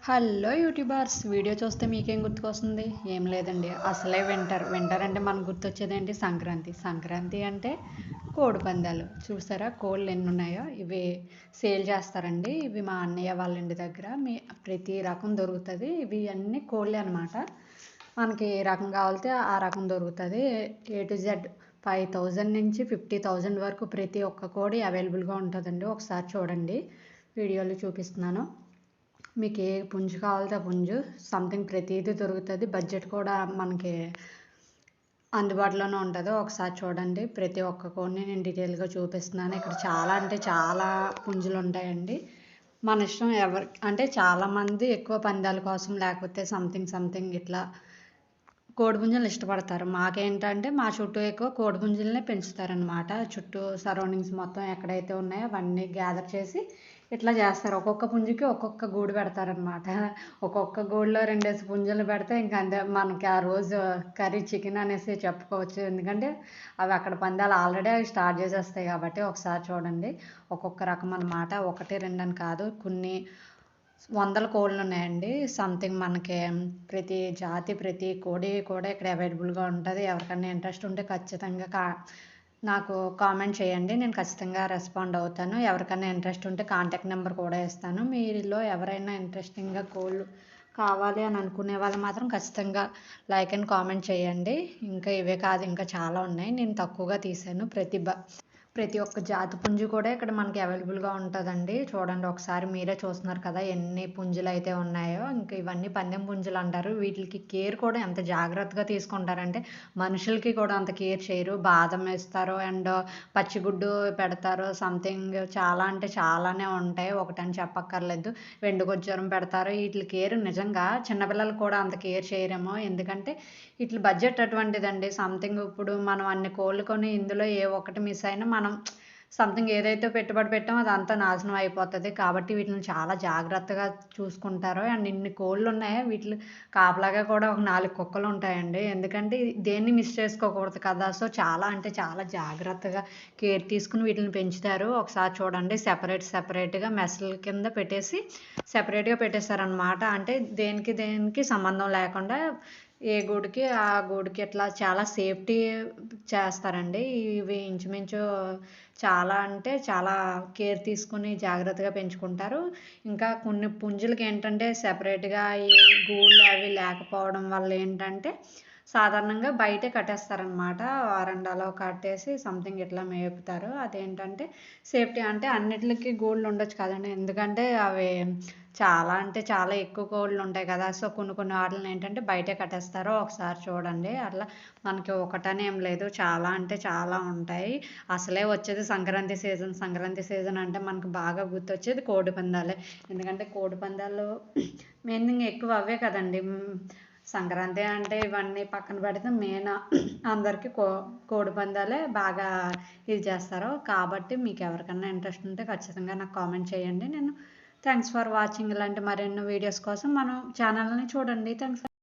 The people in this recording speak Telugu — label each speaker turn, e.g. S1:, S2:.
S1: హలో యూట్యూబర్స్, వీడియో చూస్తే మీకేం గుర్తుకొస్తుంది? ఏం లేదండి, అసలే వింటర్ అంటే మనకు గుర్తొచ్చేదేంటి? సంక్రాంతి అంటే కోడి పందాలు. చూసారా కోళ్ళు ఎన్ని ఉన్నాయో? ఇవి సేల్ చేస్తారండి. ఇవి మా అన్నయ్య వాళ్ళ ఇంటి దగ్గర ప్రతి రకం దొరుకుతుంది. ఇవి అన్నీ కోళ్ళే అనమాట. మనకి ఏ రకం కావాలితే ఆ రకం దొరుకుతుంది. A to Z 5,000 నుంచి 50,000 వరకు ప్రతి ఒక్క కోడి అవైలబుల్గా ఉంటుందండి. ఒకసారి చూడండి, వీడియోలో చూపిస్తున్నాను. మీకు ఏ పుంజు కావాలితే ఆ పుంజు సంథింగ్ ప్రతిదీ దొరుకుతుంది. బడ్జెట్ కూడా మనకి అందుబాటులోనే ఉంటుంది. ఒకసారి చూడండి, ప్రతి ఒక్క కోడిని నేను డీటెయిల్గా చూపిస్తున్నాను. ఇక్కడ చాలా అంటే చాలా పుంజులు ఉంటాయండి. మన ఇష్టం. అంటే చాలామంది ఎక్కువ పందాల కోసం లేకపోతే సంథింగ్ ఇట్లా కోడిపుంజులను ఇష్టపడతారు. మాకేంటంటే మా చుట్టూ ఎక్కువ కోడిపుంజులనే పెంచుతారనమాట. చుట్టూ సరౌండింగ్స్ మొత్తం ఎక్కడైతే ఉన్నాయో అవన్నీ గ్యాదర్ చేసి ఇట్లా చేస్తారు. ఒక్కొక్క పుంజుకి ఒక్కొక్క గూడు పెడతారనమాట. ఒక్కొక్క గూడులో 2 పుంజులు పెడితే ఇంకా అంతే, మనకి ఆ రోజు కర్రీ చికెన్ అనేసి చెప్పుకోవచ్చు. ఎందుకంటే అవి అక్కడ పందాలు ఆల్రెడీ అవి స్టార్ట్ చేసేస్తాయి కాబట్టి. ఒకసారి చూడండి, ఒక్కొక్క రకం అనమాట. 1, 2 అని కాదు, కొన్ని వందల కోళ్ళు ఉన్నాయండి. సంథింగ్ మనకి ప్రతి జాతి ప్రతి కోడి కూడా ఇక్కడ అవైలబుల్గా ఉంటుంది. ఎవరికైనా ఇంట్రెస్ట్ ఉంటే ఖచ్చితంగా నాకు కామెంట్ చేయండి, నేను ఖచ్చితంగా రెస్పాండ్ అవుతాను. ఎవరికైనా ఇంట్రెస్ట్ ఉంటే కాంటాక్ట్ నెంబర్ కూడా ఇస్తాను. మీలో ఎవరైనా ఇంట్రెస్టింగ్గా కోళ్ళు కావాలి అని అనుకునే వాళ్ళు మాత్రం ఖచ్చితంగా లైక్ అండ్ కామెంట్ చేయండి. ఇంకా ఇవే కాదు, ఇంకా చాలా ఉన్నాయి. నేను తక్కువగా తీసాను. ప్రతి ఒక్క జాతి పుంజు కూడా ఇక్కడ మనకి అవైలబుల్గా ఉంటుందండి. చూడండి ఒకసారి, మీరే చూస్తున్నారు కదా ఎన్ని పుంజులు అయితే ఉన్నాయో. ఇంకా ఇవన్నీ పందెం పుంజులు అంటారు. వీటికి కేర్ కూడా ఎంత జాగ్రత్తగా తీసుకుంటారంటే మనుషులకి కూడా అంత కేర్ చేయరు. బాదం వేస్తారు అండ్ పచ్చిగుడ్డు పెడతారు. సంథింగ్ చాలా అంటే చాలానే ఉంటాయి, ఒకటని చెప్పక్కర్లేదు. వెండుకొజ్జరం పెడతారు. వీటి కేర్ నిజంగా చిన్నపిల్లలు కూడా అంత కేర్ చేయరేమో. ఎందుకంటే ఇట్లా బడ్జెట్ అటువంటిదండి. సంథింగ్ ఇప్పుడు మనం అన్ని కోళ్ళు కొని ఇందులో ఏ ఒక్కటి మిస్ అయినా మనం సంథింగ్ ఏదైతే పెట్టుబడి పెట్టామో అదంతా నాశనం అయిపోతుంది. కాబట్టి వీటిని చాలా జాగ్రత్తగా చూసుకుంటారు. అండ్ ఇన్ని కోళ్ళు ఉన్నాయి, వీటి కాపలాగా కూడా ఒక 4 కుక్కలు ఉంటాయండి. ఎందుకంటే దేన్ని మిస్ చేసుకోకూడదు కదా. సో చాలా అంటే చాలా జాగ్రత్తగా కేర్ తీసుకుని వీటిని పెంచుతారు. ఒకసారి చూడండి, సెపరేట్గా మెస్ల కింద పెట్టేసి సెపరేట్గా పెట్టేశారనమాట. అంటే దేనికి సంబంధం లేకుండా ఏ గూడుకి ఆ గూడుకి ఇట్లా చాలా సేఫ్టీ చేస్తారండి. ఇవి ఇంచుమించు చాలా అంటే చాలా కేర్ తీసుకుని జాగ్రత్తగా పెంచుకుంటారు. ఇంకా కొన్ని పుంజులకి ఏంటంటే సెపరేట్గా ఈ గూళ్ళు అవి లేకపోవడం వల్ల ఏంటంటే సాధారణంగా బయటే కట్టేస్తారనమాట. వరండాలో కట్టేసి సంథింగ్ ఇట్లా మేపుతారు. అదేంటంటే సేఫ్టీ. అంటే అన్నిటికీ గూళ్ళు ఉండొచ్చు కదండి, ఎందుకంటే అవి చాలా అంటే చాలా ఎక్కువ కోళ్ళు ఉంటాయి కదా. సో కొన్ని వాటిని ఏంటంటే బయటే కట్టేస్తారు. ఒకసారి చూడండి, అట్లా మనకి ఒకటని ఏం లేదు, చాలా అంటే చాలా ఉంటాయి. అసలే వచ్చేది సంక్రాంతి సీజన్ అంటే మనకు బాగా గుర్తొచ్చేది కోడి పందాలే. ఎందుకంటే కోడి పందాలు మెయిన్ థింగ్ ఎక్కువ అవే కదండి. సంక్రాంతి అంటే ఇవన్నీ పక్కన పెడితే మెయిన్ అందరికీ కోడి పందాలే బాగా ఇది చేస్తారు. కాబట్టి మీకు ఎవరికైనా ఇంట్రెస్ట్ ఉంటే ఖచ్చితంగా నాకు కామెంట్ చేయండి. Thanks for watching. ఇలాంటి మరెన్నో వీడియోస్ కోసం మనం ఛానల్ని చూడండి. థ్యాంక్స్.